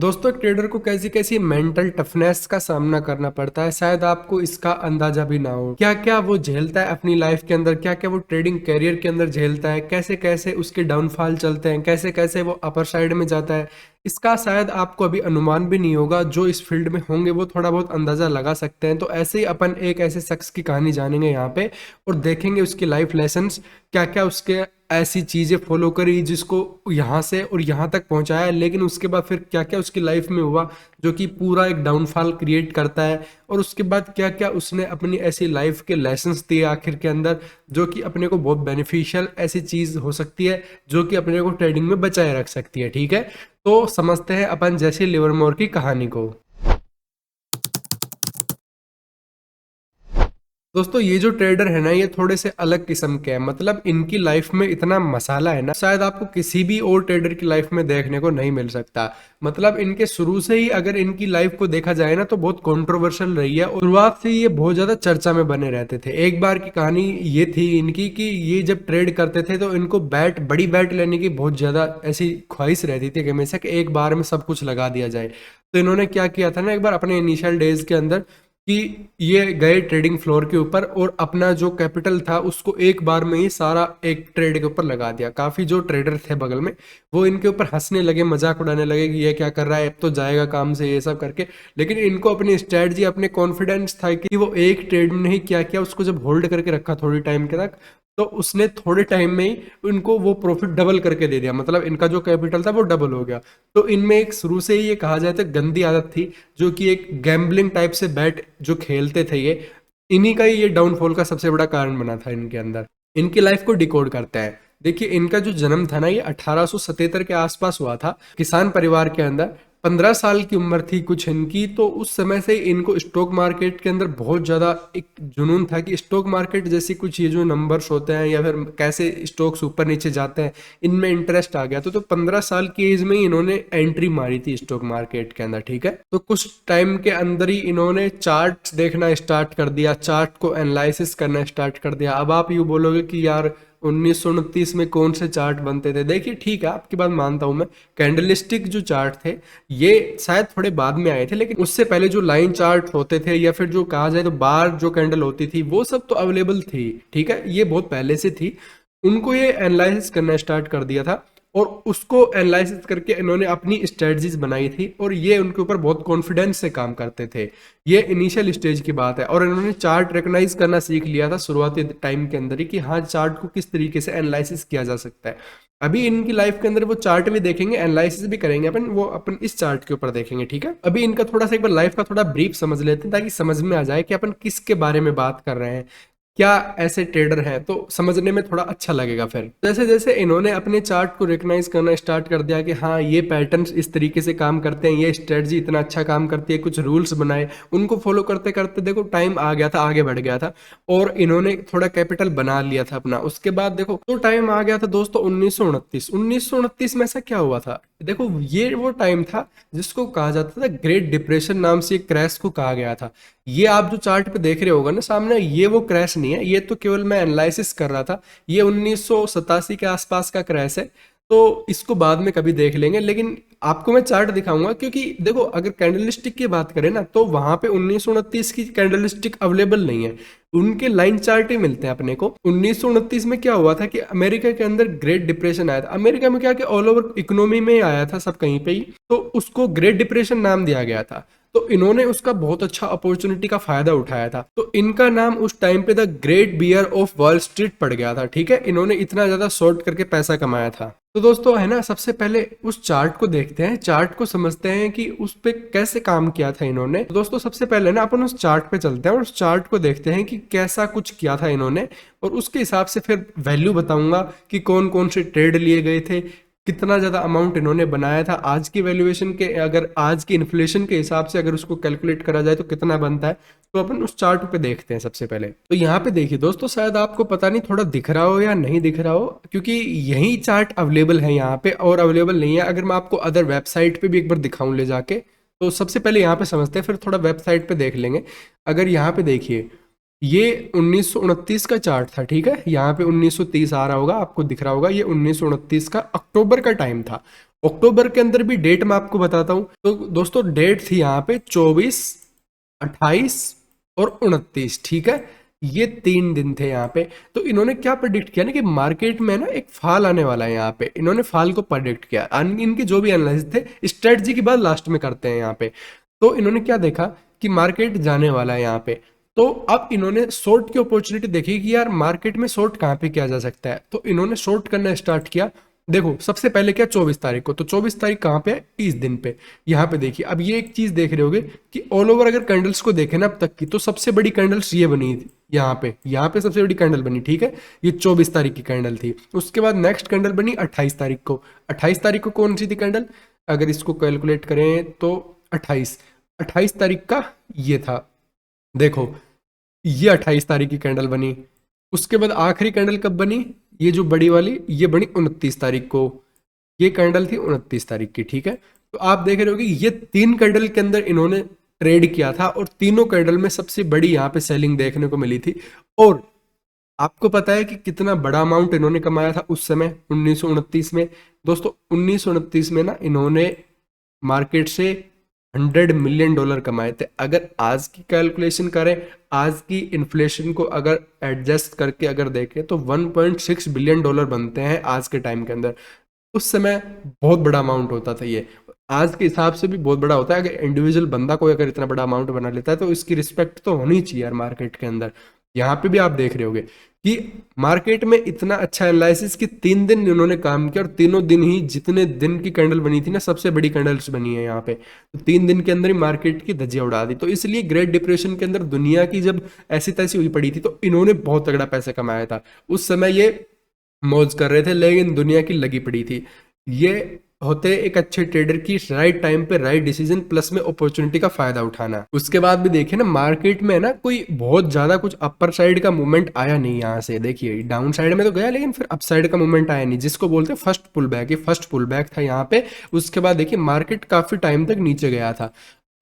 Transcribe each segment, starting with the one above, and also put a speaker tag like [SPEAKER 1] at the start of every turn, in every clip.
[SPEAKER 1] दोस्तों, ट्रेडर को कैसी कैसी मेंटल टफनेस का सामना करना पड़ता है, शायद आपको इसका अंदाजा भी ना हो। क्या क्या वो झेलता है अपनी लाइफ के अंदर, क्या क्या वो ट्रेडिंग करियर के अंदर झेलता है, कैसे कैसे उसके डाउनफॉल चलते हैं, कैसे कैसे वो अपर साइड में जाता है। इसका शायद आपको अभी अनुमान भी नहीं होगा। जो इस फील्ड में होंगे वो थोड़ा बहुत अंदाजा लगा सकते हैं। तो ऐसे ही अपन एक ऐसे शख्स की कहानी जानेंगे यहाँ पे और देखेंगे उसकी लाइफ लेसन्स, क्या क्या उसके ऐसी चीजें फॉलो करी जिसको यहाँ से और यहाँ तक पहुंचाया, लेकिन उसके बाद फिर क्या क्या उसकी लाइफ में हुआ जो कि पूरा एक डाउनफॉल क्रिएट करता है। और उसके बाद क्या क्या उसने अपनी ऐसी लाइफ के लेसन्स दिए आखिर के अंदर, जो कि अपने को बहुत बेनिफिशियल ऐसी चीज हो सकती है, जो कि अपने को ट्रेडिंग में बचाए रख सकती है। ठीक है, तो समझते हैं अपन जैसे लिवरमोर की कहानी को। दोस्तों, ये जो ट्रेडर है ना, ये थोड़े से अलग किस्म के हैं। मतलब इनकी लाइफ में इतना मसाला है ना, शायद आपको किसी भी और ट्रेडर की लाइफ में देखने को नहीं मिल सकता। मतलब इनके शुरू से ही अगर इनकी लाइफ को देखा जाए ना, तो बहुत कंट्रोवर्शियल रही है और शुरुआत से ये बहुत ज्यादा चर्चा में बने रहते थे। एक बार की कहानी ये थी इनकी कि ये जब ट्रेड करते थे तो इनको बड़ी बैट लेने की बहुत ज्यादा ऐसी ख्वाहिश रहती थी कि हमेशा कि एक बार में सब कुछ लगा दिया जाए। तो इन्होंने क्या किया था ना, एक बार अपने इनिशियल डेज के अंदर कि ये गए ट्रेडिंग फ्लोर के ऊपर और अपना जो कैपिटल था उसको एक बार में ही सारा एक ट्रेड के ऊपर लगा दिया। काफी जो ट्रेडर थे बगल में, वो इनके ऊपर हंसने लगे, मजाक उड़ाने लगे कि ये क्या कर रहा है, अब तो जाएगा काम से, ये सब करके। लेकिन इनको अपनी स्ट्रेटजी, अपने कॉन्फिडेंस था कि वो एक ट्रेड में ही क्या किया, उसको जब होल्ड करके रखा थोड़ी टाइम के तक, तो उसने थोड़े टाइम में ही उनको वो प्रॉफिट डबल करके दे दिया। मतलब इनका जो कैपिटल था वो डबल हो गया। तो इनमें एक शुरू से ही ये कहा जाए तो गंदी आदत थी, जो कि एक गैम्बलिंग टाइप से बैट जो खेलते थे ये, इन्हीं का ही ये डाउनफॉल का सबसे बड़ा कारण बना था इनके अंदर। इनकी लाइफ को डिकोड करते हैं। देखिए, इनका जो जन्म था ना, ये 1877 के आसपास हुआ था, किसान परिवार के अंदर। 15 साल की उम्र थी कुछ इनकी। तो उस समय से इनको स्टॉक मार्केट के अंदर बहुत ज्यादा एक जुनून था कि स्टॉक मार्केट जैसी कुछ ये जो नंबर्स होते हैं या फिर कैसे स्टॉक्स ऊपर नीचे जाते हैं, इनमें इंटरेस्ट आ गया। तो 15 साल की एज में ही इन्होंने एंट्री मारी थी स्टॉक मार्केट के अंदर। ठीक है, तो कुछ टाइम के अंदर ही इन्होंने चार्ट देखना स्टार्ट कर दिया, चार्ट को एनालिसिस करना स्टार्ट कर दिया। अब आप यूँ बोलोगे कि यार 1929 में कौन से चार्ट बनते थे। देखिए, ठीक है, आपकी बात मानता हूं मैं। कैंडलस्टिक जो चार्ट थे ये शायद थोड़े बाद में आए थे, लेकिन उससे पहले जो लाइन चार्ट होते थे या फिर जो कहा जाए तो बार जो कैंडल होती थी, वो सब तो अवेलेबल थी। ठीक है, ये बहुत पहले से थी। उनको ये एनालिसिस करना स्टार्ट कर दिया था और उसको एनालिसिस करके इन्होंने अपनी स्ट्रेटजीज बनाई थी और ये उनके ऊपर बहुत कॉन्फिडेंस से काम करते थे। ये इनिशियल स्टेज की बात है और इन्होंने चार्ट रिकॉग्नाइज करना सीख लिया था शुरुआती टाइम के अंदर ही कि हाँ, चार्ट को किस तरीके से एनालिसिस किया जा सकता है। अभी इनकी लाइफ के अंदर वो चार्ट भी देखेंगे, एनालिसिस भी करेंगे अपन, वो अपन इस चार्ट के ऊपर देखेंगे। ठीक है, अभी इनका थोड़ा सा एक बार लाइफ का थोड़ा ब्रीफ समझ लेते हैं ताकि समझ में आ जाए कि अपन किसके बारे में बात कर रहे हैं, क्या ऐसे ट्रेडर हैं, तो समझने में थोड़ा अच्छा लगेगा। फिर जैसे जैसे इन्होंने अपने चार्ट को रिकॉग्नाइज करना स्टार्ट कर दिया कि हाँ, ये पैटर्न्स इस तरीके से काम करते हैं, ये स्ट्रेटजी इतना अच्छा काम करती है, कुछ रूल्स बनाए, उनको फॉलो करते करते देखो टाइम आ गया था, आगे बढ़ गया था और इन्होंने थोड़ा कैपिटल बना लिया था अपना। उसके बाद देखो तो टाइम आ गया था दोस्तों 1929 में। ऐसा क्या हुआ था, देखो ये वो टाइम था जिसको कहा जाता था ग्रेट डिप्रेशन, नाम से एक क्रैश को कहा गया था। ये आप जो चार्ट पे देख रहे होगा ना सामने, ये वो क्रैश नहीं है, ये तो केवल मैं एनालिसिस कर रहा था। ये 1987 के आसपास का क्रैश है। तो इसको बाद में कभी देख लेंगे, लेकिन आपको मैं चार्ट दिखाऊंगा क्योंकि देखो, अगर कैंडलस्टिक की बात करें ना, तो वहां पे 1929 की कैंडलस्टिक अवेलेबल नहीं है। उनके लाइन चार्ट ही मिलते हैं अपने को। 1929 में क्या हुआ था कि अमेरिका के अंदर ग्रेट डिप्रेशन आया था। अमेरिका में क्या कि ऑल ओवर इकोनॉमी में आया था, सब कहीं पे ही, तो उसको ग्रेट डिप्रेशन नाम दिया गया था। तो इन्होंने उसका बहुत अच्छा अपॉर्चुनिटी का फायदा उठाया था। तो इनका नाम उस टाइम पे the great bear of Wall Street पड़ गया था। ठीक है, इन्होंने इतना ज्यादा शॉर्ट करके पैसा कमाया था। तो दोस्तों है ना, सबसे पहले उस चार्ट को देखते हैं, चार्ट को समझते हैं कि उस पे कैसे काम किया था इन्होंने। तो दोस्तों सबसे पहले ना अपन उस चार्ट पे चलते हैं और उस चार्ट को देखते हैं कि कैसा कुछ किया था इन्होंने, और उसके हिसाब से फिर वैल्यू बताऊंगा कि कौन कौन से ट्रेड लिए गए थे, कितना ज्यादा अमाउंट इन्होंने बनाया था आज की वैल्यूएशन के, अगर आज की इन्फ्लेशन के हिसाब से अगर उसको कैलकुलेट करा जाए तो कितना बनता है। तो अपन उस चार्ट पे देखते हैं सबसे पहले। तो यहाँ पे देखिए दोस्तों, शायद आपको पता नहीं थोड़ा दिख रहा हो या नहीं दिख रहा हो, क्योंकि यही चार्ट अवेलेबल है यहाँ पे और अवेलेबल नहीं है। अगर मैं आपको अदर वेबसाइट पे भी एक बार दिखाऊं ले जाके, तो सबसे पहले यहाँ पे समझते हैं, फिर थोड़ा वेबसाइट पे देख लेंगे। अगर यहाँ पे देखिए, ये 1929 का चार्ट था। ठीक है, यहाँ पे 1930 आ रहा होगा, आपको दिख रहा होगा, ये 1929 का अक्टूबर का टाइम था। अक्टूबर के अंदर भी डेट मैं आपको बताता हूँ। तो दोस्तों डेट थी यहाँ पे 24, 28 और 29, ठीक है, ये 3 दिन थे यहाँ पे। तो इन्होंने क्या प्रेडिक्ट किया ना कि मार्केट में ना एक फाल आने वाला है, यहाँ पे इन्होंने फाल को प्रेडिक्ट किया। इनके जो भी एनालिसिस थे स्ट्रेटजी की बात लास्ट में करते हैं यहाँ पे। तो इन्होंने क्या देखा कि मार्केट जाने वाला है यहाँ पे। तो अब इन्होंने शॉर्ट की अपॉर्चुनिटी देखी कि यार मार्केट में शॉर्ट कहाँ पे किया जा सकता है, तो इन्होंने शॉर्ट करना स्टार्ट किया। देखो सबसे पहले क्या 24 तारीख को, तो 24 तारीख कहाँ पे है, इस दिन पे। यहाँ पे देखिए, अब ये एक चीज देख रहे होगे कि ऑल ओवर अगर कैंडल्स को देखें ना अब तक की, तो सबसे बड़ी कैंडल्स ये बनी थी यहाँ पे सबसे बड़ी कैंडल बनी, ठीक है, ये 24 तारीख की कैंडल थी। उसके बाद नेक्स्ट कैंडल बनी 28 तारीख को। 28 तारीख को कौन सी थी कैंडल, अगर इसको कैलकुलेट करें तो 28 तारीख का ये था, देखो ये 28 तारीख की कैंडल बनी। उसके बाद आखिरी कैंडल कब बनी, ये जो बड़ी वाली ये बनी 29 तारीख को। ये कैंडल थी 29 तारीख की, ठीक है। तो आप देख रहे हो कि ये 3 कैंडल के अंदर इन्होंने ट्रेड किया था और तीनों कैंडल में सबसे बड़ी यहाँ पे सेलिंग देखने को मिली थी। और आपको पता है कि कितना बड़ा अमाउंट इन्होंने कमाया था उस समय 1929 में। दोस्तों 1929 में ना इन्होंने मार्केट से $100 मिलियन कमाए थे। अगर आज की कैलकुलेशन करें, आज की इन्फ्लेशन को अगर एडजस्ट करके अगर देखें तो $1.6 बिलियन बनते हैं आज के टाइम के अंदर। उस समय बहुत बड़ा अमाउंट होता था ये, आज के हिसाब से भी बहुत बड़ा होता है। अगर इंडिविजुअल बंदा कोई अगर इतना बड़ा अमाउंट बना लेता है तो इसकी रिस्पेक्ट तो होनी चाहिए यार मार्केट के अंदर। यहाँ पे भी आप देख रहे होगे कि मार्केट में इतना अच्छा एनालिसिस कि 3 दिन इन्होंने काम किया और तीनों दिन ही जितने दिन की कैंडल बनी थी ना सबसे बड़ी कैंडल्स बनी है यहाँ पे, तो 3 दिन के अंदर ही मार्केट की धज्जियां उड़ा दी। तो इसलिए ग्रेट डिप्रेशन के अंदर दुनिया की जब ऐसी तैसी हुई पड़ी थी तो इन्होंने बहुत तगड़ा पैसा कमाया था। उस समय ये मौज कर रहे थे लेकिन दुनिया की लगी पड़ी थी। ये होते एक अच्छे ट्रेडर की राइट टाइम पे राइट डिसीजन प्लस में अपॉर्चुनिटी का फायदा उठाना। उसके बाद भी देखिए ना मार्केट में ना कोई बहुत ज्यादा कुछ अपर साइड का मूवमेंट आया नहीं, यहाँ से देखिए डाउन साइड में तो गया लेकिन फिर अप साइड का मूवमेंट आया नहीं, जिसको बोलते हैं फर्स्ट पुल बैक। ये फर्स्ट पुल बैक था यहाँ पे। उसके बाद देखिए मार्केट काफी टाइम तक नीचे गया था।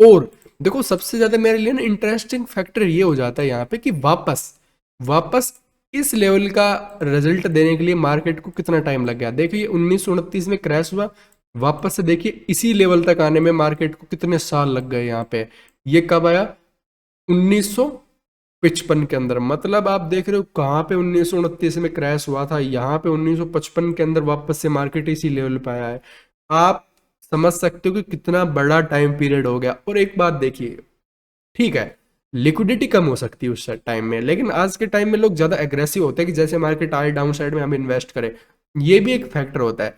[SPEAKER 1] और देखो सबसे ज्यादा मेरे लिए ना इंटरेस्टिंग फैक्टर ये हो जाता है यहाँ पे कि वापस वापस इस लेवल का रिजल्ट देने के लिए मार्केट को कितना टाइम लग गया। देखिए 1929 में क्रैश हुआ, वापस से देखिए इसी लेवल तक आने में मार्केट को कितने साल लग गए यहाँ पे। ये कब आया, 1955 के अंदर। मतलब आप देख रहे हो कहाँ पे 1929 में क्रैश हुआ था, यहाँ पे 1955 के अंदर वापस से मार्केट इसी लेवल पे आया है। आप समझ सकते हो कि कितना बड़ा टाइम पीरियड हो गया। और एक बात देखिए, ठीक है लिक्विडिटी कम हो सकती है उस टाइम में, लेकिन आज के टाइम में लोग ज्यादा एग्रेसिव होते हैं कि जैसे मार्केट आए डाउन साइड में हम इन्वेस्ट करें। ये भी एक फैक्टर होता है।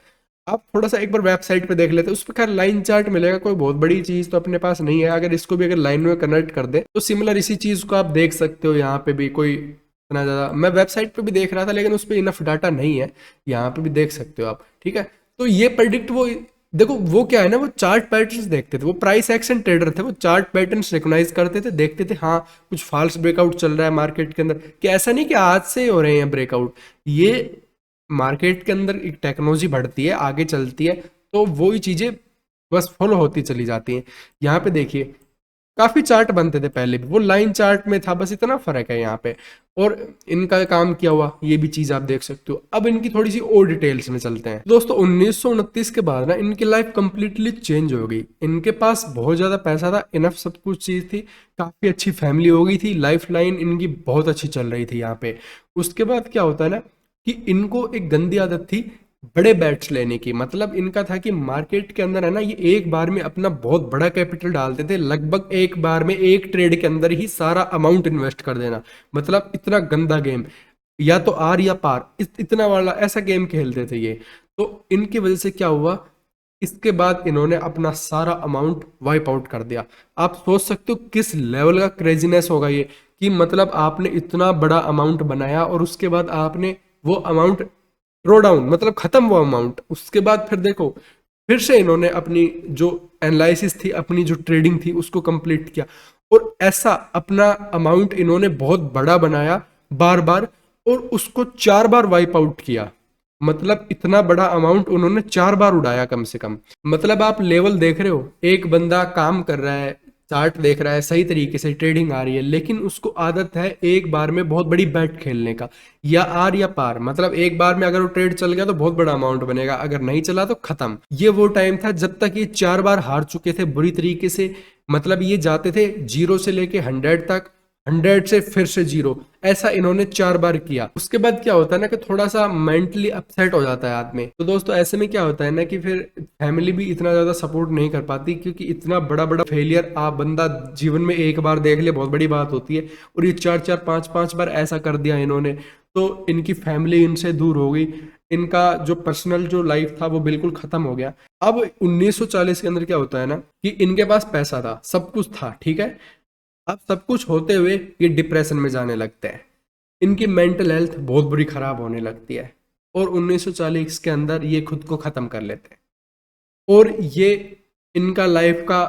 [SPEAKER 1] आप थोड़ा सा एक बार वेबसाइट पे देख लेते हैं, उस पर खैर लाइन चार्ट मिलेगा, कोई बहुत बड़ी चीज तो अपने पास नहीं है। अगर इसको भी अगर लाइन में कन्वर्ट कर दे तो सिमिलर इसी चीज को आप देख सकते हो। यहाँ पे भी कोई इतना ज्यादा, मैं वेबसाइट पे भी देख रहा था लेकिन उस पर इनफ डाटा नहीं है, यहाँ पे भी देख सकते हो आप, ठीक है। तो ये प्रेडिक्ट वो देखो वो क्या है ना, वो चार्ट पैटर्न्स देखते थे, वो प्राइस एक्शन ट्रेडर थे, वो चार्ट पैटर्न्स रिकॉग्नाइज करते थे, देखते थे हाँ कुछ फॉल्स ब्रेकआउट चल रहा है मार्केट के अंदर। कि ऐसा नहीं कि आज से ही हो रहे हैं ब्रेकआउट, ये मार्केट के अंदर एक टेक्नोलॉजी बढ़ती है आगे चलती है तो वो ही चीजें बस फॉलो होती चली जाती हैं। यहाँ पे देखिए काफी चार्ट बनते थे पहले भी, वो लाइन चार्ट में था, बस इतना फर्क है यहाँ पे। और इनका काम किया हुआ ये भी चीज आप देख सकते हो। अब इनकी थोड़ी सी और डिटेल्स में चलते हैं। दोस्तों 1929 के बाद ना इनकी लाइफ कंप्लीटली चेंज हो गई। इनके पास बहुत ज्यादा पैसा था, इनफ सब कुछ चीज थी, काफी अच्छी फैमिली हो गई थी, लाइफ लाइन इनकी बहुत अच्छी चल रही थी यहाँ पे। उसके बाद क्या होता है ना कि इनको एक गंदी आदत थी बड़े बैट्स लेने की। मतलब इनका था कि मार्केट के अंदर है ना ये एक बार में अपना बहुत बड़ा कैपिटल डालते थे, लगभग एक बार में एक ट्रेड के अंदर ही सारा अमाउंट इन्वेस्ट कर देना। मतलब इतना गंदा गेम, या तो आर या पार, इतना वाला ऐसा गेम खेलते थे ये। तो इनकी वजह से क्या हुआ, इसके बाद इन्होंने अपना सारा अमाउंट वाइप आउट कर दिया। आप सोच सकते हो किस लेवल का क्रेजीनेस होगा ये, कि मतलब आपने इतना बड़ा अमाउंट बनाया और उसके बाद आपने वो अमाउंट ड्रॉ डाउन, मतलब खत्म वो अमाउंट। उसके बाद फिर देखो फिर से इन्होंने अपनी जो एनालिसिस थी, अपनी जो ट्रेडिंग थी उसको कंप्लीट किया और ऐसा अपना अमाउंट इन्होंने बहुत बड़ा बनाया बार बार और उसको 4 बार वाइप आउट किया। मतलब इतना बड़ा अमाउंट उन्होंने 4 बार उड़ाया कम से कम। मतलब आप लेवल देख रहे हो, एक बंदा काम कर रहा है चार्ट देख रहा है, सही तरीके से ट्रेडिंग आ रही है, लेकिन उसको आदत है एक बार में बहुत बड़ी बैट खेलने का, या आर या पार, मतलब एक बार में अगर वो ट्रेड चल गया तो बहुत बड़ा अमाउंट बनेगा, अगर नहीं चला तो खत्म। ये वो टाइम था जब तक ये 4 बार हार चुके थे बुरी तरीके से, मतलब ये जाते थे 0 से लेके 100 तक, 100 से फिर से 0, ऐसा इन्होंने 4 बार किया। उसके बाद क्या होता है ना कि थोड़ा सा मेंटली अपसेट हो जाता है आदमी। तो दोस्तों ऐसे में क्या होता है ना कि फिर फैमिली भी इतना ज्यादा सपोर्ट नहीं कर पाती, क्योंकि इतना बड़ा बड़ा फेलियर आप बंदा जीवन में एक बार देख ले बहुत बड़ी बात होती है, और ये 4 4 5 5 बार ऐसा कर दिया इन्होंने, तो इनकी फैमिली इनसे दूर हो गई, इनका जो पर्सनल जो लाइफ था वो बिल्कुल खत्म हो गया। अब 1940 के अंदर क्या होता है ना कि इनके पास पैसा था, सब कुछ था, ठीक है। अब सब कुछ होते हुए ये डिप्रेशन में जाने लगते हैं, इनकी मेंटल हेल्थ बहुत बुरी खराब होने लगती है, और 1940 के अंदर ये खुद को खत्म कर लेते हैं। और ये इनका लाइफ का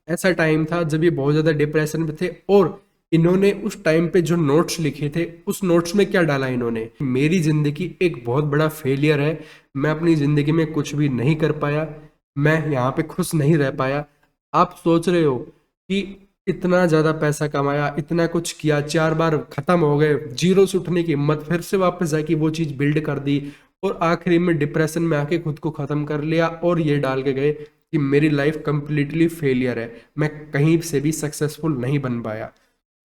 [SPEAKER 1] ऐसा टाइम था जब ये बहुत ज्यादा डिप्रेशन में थे, और इन्होंने उस टाइम पे जो नोट्स लिखे थे, उस नोट्स में क्या डाला इन्होंने, मेरी जिंदगी एक बहुत बड़ा फेलियर है, मैं अपनी जिंदगी में कुछ भी नहीं कर पाया, मैं यहाँ पे खुश नहीं रह पाया। आप सोच रहे हो कि इतना ज्यादा पैसा कमाया, इतना कुछ किया, 4 बार खत्म हो गए, जीरो से उठने की हिम्मत, फिर से वापस जाके वो चीज बिल्ड कर दी, और आखिरी में डिप्रेशन में आके खुद को खत्म कर लिया, और ये डाल के गए कि मेरी लाइफ कंप्लीटली फेलियर है, मैं कहीं से भी सक्सेसफुल नहीं बन पाया।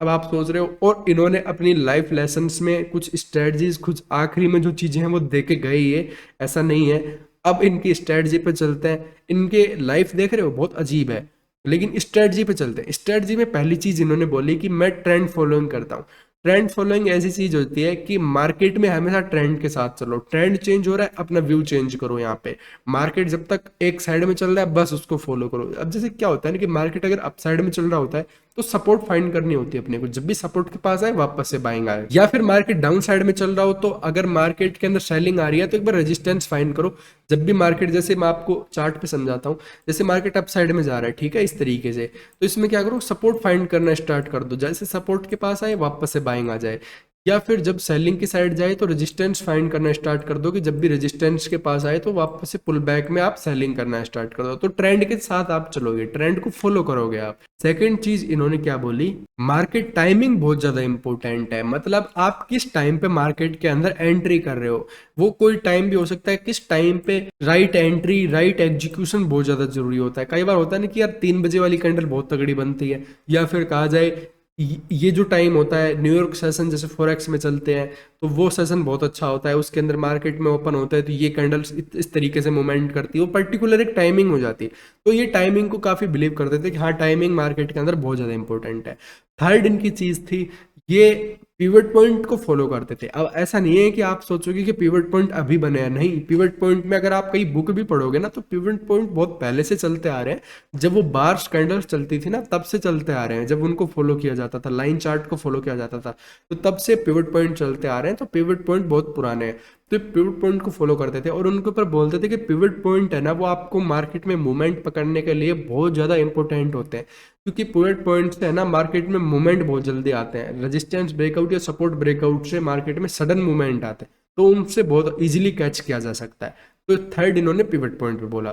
[SPEAKER 1] अब आप सोच रहे हो, और इन्होंने अपनी लाइफ लेसन्स में कुछ स्ट्रेटजीज, कुछ आखिरी में जो चीजें हैं वो दे के गए, ये ऐसा नहीं है। अब इनकी स्ट्रेटजी पे चलते हैं, इनके लाइफ देख रहे हो बहुत अजीब है, लेकिन स्ट्रेटजी पे चलते हैं। स्ट्रेटजी में पहली चीज इन्होंने बोली कि मैं ट्रेंड फॉलोइंग करता हूँ। ट्रेंड फॉलोइंग ऐसी चीज होती है कि मार्केट में हमेशा ट्रेंड के साथ चलो, ट्रेंड चेंज हो रहा है अपना व्यू चेंज करो, यहाँ पे मार्केट जब तक एक साइड में चल रहा है बस उसको फॉलो करो। अब जैसे क्या होता है ना कि मार्केट अगर अप साइड में चल रहा होता है तो सपोर्ट फाइंड करनी होती है अपने को, जब भी सपोर्ट के पास आए वापस से बाइंग आए, या फिर मार्केट डाउन साइड में चल रहा हो तो अगर मार्केट के अंदर सेलिंग आ रही है तो एक बार रेजिस्टेंस फाइंड करो। जब भी मार्केट, जैसे मैं आपको चार्ट पे समझाता हूँ, जैसे मार्केट अप साइड में जा रहा है, ठीक है, इस तरीके से, तो इसमें क्या करो, सपोर्ट फाइंड करना स्टार्ट कर दो, जैसे सपोर्ट के पास आए वापस से बाइंग आ जाए, या फिर जब सेलिंग की साइड जाए तो रेजिस्टेंस फाइंड करना स्टार्ट कर दो, कि जब भी रेजिस्टेंस के पास आए तो वापस से पुल बैक में आप सेलिंग करना स्टार्ट कर दो। तो ट्रेंड के साथ आप चलोगे, ट्रेंड को फॉलो करोगे आप। सेकंड चीज इन्होंने क्या बोली, मार्केट टाइमिंग बहुत ज्यादा इंपॉर्टेंट है, मतलब आप किस टाइम पे मार्केट के अंदर एंट्री कर रहे हो, वो कोई टाइम भी हो सकता है, किस टाइम पे राइट एंट्री राइट एग्जीक्यूशन बहुत ज्यादा जरूरी होता है। कई बार होता है ना कि यार 3 बजे वाली कैंडल बहुत तगड़ी बनती है, या फिर कहा जाए ये जो टाइम होता है न्यूयॉर्क सेशन जैसे फॉरेक्स में चलते हैं तो वो सेशन बहुत अच्छा होता है, उसके अंदर मार्केट में ओपन होता है तो ये कैंडल्स इस तरीके से मूवमेंट करती है, वो पर्टिकुलर एक टाइमिंग हो जाती है। तो ये टाइमिंग को काफी बिलीव करते थे कि हाँ टाइमिंग मार्केट के अंदर बहुत ज्यादा इंपॉर्टेंट है। थर्ड इनकी चीज थी, ये पिवट पॉइंट को फॉलो करते थे। अब ऐसा नहीं है कि आप सोचोगे कि पिवट पॉइंट अभी बने हैं, नहीं, पिवट पॉइंट में अगर आप कई बुक भी पढ़ोगे ना तो पिवट पॉइंट बहुत पहले से चलते आ रहे हैं, जब वो बार्स कैंडल्स चलती थी ना तब से चलते आ रहे हैं, जब उनको फॉलो किया जाता था, लाइन चार्ट को फॉलो किया जाता था, तो तब से पिवट पॉइंट चलते आ रहे हैं। तो पिवट पॉइंट बहुत पुराने हैं, तो पिवट पॉइंट को फॉलो करते थे, और उनके ऊपर बोलते थे कि पिवट पॉइंट है ना वो आपको मार्केट में मूवमेंट पकड़ने के लिए बहुत ज्यादा इंपॉर्टेंट होते हैं, क्योंकि पिवट पॉइंट से है ना मार्केट में मूवमेंट बहुत जल्दी आते हैं, रेजिस्टेंस ब्रेकआउट या सपोर्ट ब्रेकआउट से मार्केट में सडन मूवमेंट आते हैं, तो उनसे बहुत इजीली कैच किया जा सकता है। तो थर्ड इन्होंने पिवट पॉइंट पे बोला।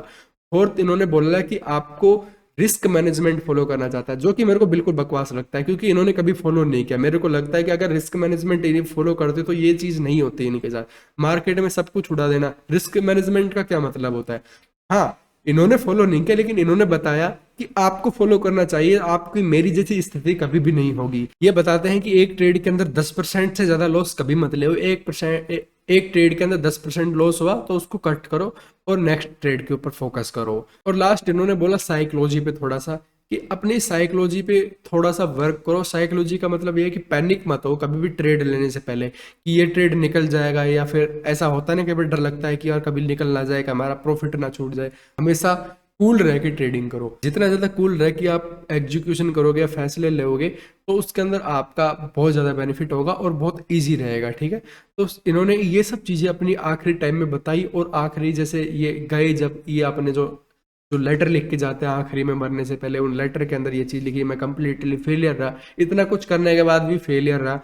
[SPEAKER 1] फोर्थ इन्होंने बोला कि आपको रिस्क मैनेजमेंट फॉलो करना चाहता है, जो कि मेरे को बिल्कुल बकवास लगता है, क्योंकि इन्होंने कभी फॉलो नहीं किया। मेरे को लगता है कि अगर रिस्क मैनेजमेंट इन्हें फॉलो करते तो ये चीज नहीं होती इनके साथ, मार्केट में सब कुछ उड़ा देना। रिस्क मैनेजमेंट का क्या मतलब होता है, हाँ इन्होंने फॉलो नहीं किया, लेकिन इन्होंने बताया कि आपको फॉलो करना चाहिए, आपकी मेरी जैसी स्थिति कभी भी नहीं होगी। ये बताते हैं कि एक ट्रेड के अंदर 10% से ज्यादा लॉस कभी मत ले, 1% एक ट्रेड के अंदर 10% लॉस हुआ तो उसको कट करो और नेक्स्ट ट्रेड के ऊपर फोकस करो। और लास्ट इन्होंने बोला साइकोलॉजी पे थोड़ा सा, कि अपनी साइकोलॉजी पे थोड़ा सा वर्क करो। साइकोलॉजी का मतलब ये है कि पैनिक मत हो कभी भी ट्रेड लेने से पहले कि ये ट्रेड निकल जाएगा, या फिर ऐसा होता है ना कि डर लगता है कि यार कभी निकल ना जाए, कि हमारा प्रॉफिट ना छूट जाए। हमेशा कूल रह के ट्रेडिंग करो, जितना ज़्यादा कूल रह के आप एग्जीक्यूशन करोगे या फैसले लोगे तो उसके अंदर आपका बहुत ज़्यादा बेनिफिट होगा और बहुत ईजी रहेगा, ठीक है। तो इन्होंने ये सब चीज़ें अपनी आखिरी टाइम में बताई, और आखिरी जैसे ये गए, जब ये अपने जो लेटर लिख के जाते हैं आखिरी में मरने से पहले, उन लेटर के अंदर ये चीज लिखी, मैं कंप्लीटली फेलियर रहा, इतना कुछ करने के बाद भी फेलियर रहा,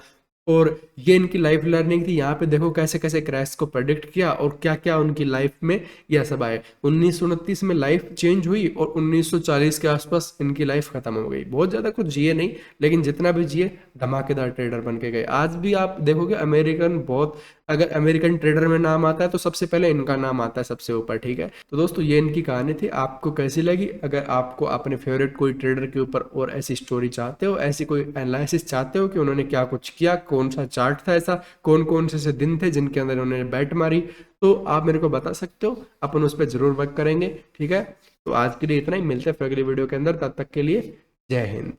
[SPEAKER 1] और ये इनकी लाइफ लर्निंग थी। यहाँ पे देखो कैसे कैसे क्रैश को प्रेडिक्ट किया और क्या क्या उनकी लाइफ में यह सब आए। 1929 में लाइफ चेंज हुई और 1940 के आसपास इनकी लाइफ खत्म हो गई। बहुत ज़्यादा कुछ जिए नहीं, लेकिन जितना भी जिए धमाकेदार ट्रेडर बन के गए। आज भी आप देखोगे अमेरिकन बहुत, अगर अमेरिकन ट्रेडर में नाम आता है तो सबसे पहले इनका नाम आता है सबसे ऊपर, ठीक है। तो दोस्तों ये इनकी कहानी थी, आपको कैसी लगी? अगर आपको अपने फेवरेट कोई ट्रेडर के ऊपर और ऐसी स्टोरी चाहते हो, ऐसी कोई एनालिसिस चाहते हो कि उन्होंने क्या कुछ किया, कौन सा चार्ट था ऐसा, कौन कौन से दिन थे जिनके अंदर उन्होंने बैट मारी, तो आप मेरे को बता सकते हो, अपन उस पर जरूर वर्क करेंगे, ठीक है। तो आज के लिए इतना ही, मिलते हैं फिर अगली वीडियो के अंदर, तब तक के लिए जय हिंद।